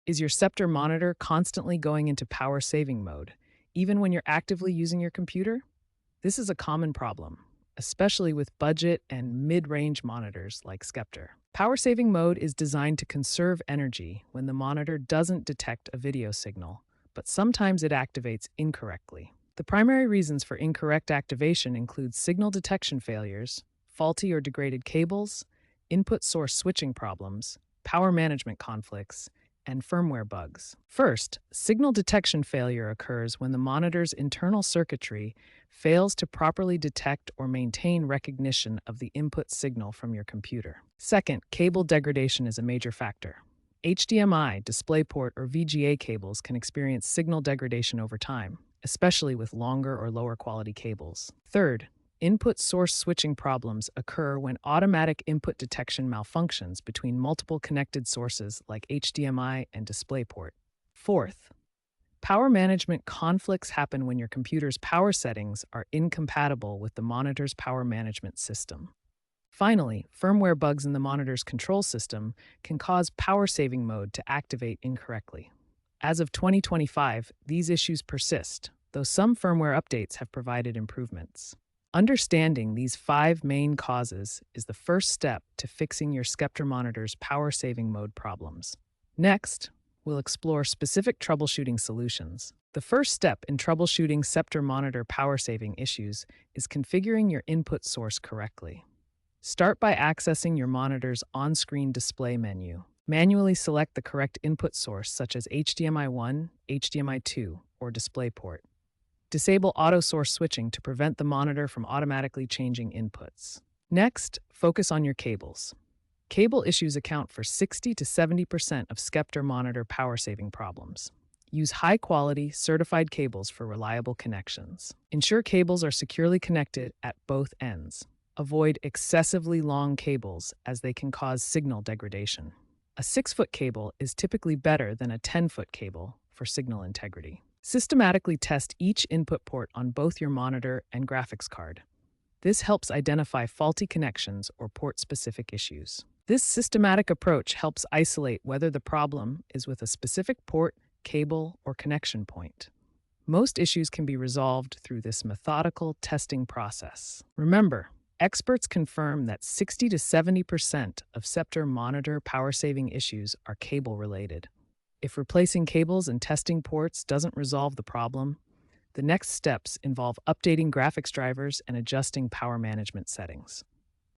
Is your Sceptre monitor constantly going into power saving mode, even when you're actively using your computer? This is a common problem, especially with budget and mid range monitors like Sceptre. Power saving mode is designed to conserve energy when the monitor doesn't detect a video signal, but sometimes it activates incorrectly. The primary reasons for incorrect activation include signal detection failures, faulty or degraded cables, input source switching problems, power management conflicts, and firmware bugs. First, signal detection failure occurs when the monitor's internal circuitry fails to properly detect or maintain recognition of the input signal from your computer. Second, cable degradation is a major factor. HDMI, DisplayPort, or VGA cables can experience signal degradation over time, especially with longer or lower quality cables. Third, input source switching problems occur when automatic input detection malfunctions between multiple connected sources like HDMI and DisplayPort. Fourth, power management conflicts happen when your computer's power settings are incompatible with the monitor's power management system. Finally, firmware bugs in the monitor's control system can cause power saving mode to activate incorrectly. As of 2025, these issues persist, though some firmware updates have provided improvements. Understanding these 5 main causes is the first step to fixing your Sceptre monitor's power saving mode problems. Next, we'll explore specific troubleshooting solutions. The first step in troubleshooting Sceptre monitor power saving issues is configuring your input source correctly. Start by accessing your monitor's on-screen display menu. Manually select the correct input source such as HDMI 1, HDMI 2, or DisplayPort. Disable auto source switching to prevent the monitor from automatically changing inputs. Next, focus on your cables. Cable issues account for 60 to 70% of Sceptre monitor power saving problems. Use high-quality, certified cables for reliable connections. Ensure cables are securely connected at both ends. Avoid excessively long cables as they can cause signal degradation. A 6-foot cable is typically better than a 10-foot cable for signal integrity. Systematically test each input port on both your monitor and graphics card. This helps identify faulty connections or port-specific issues. This systematic approach helps isolate whether the problem is with a specific port, cable, or connection point. Most issues can be resolved through this methodical testing process. Remember, experts confirm that 60 to 70% of Sceptre monitor power-saving issues are cable-related. If replacing cables and testing ports doesn't resolve the problem, the next steps involve updating graphics drivers and adjusting power management settings.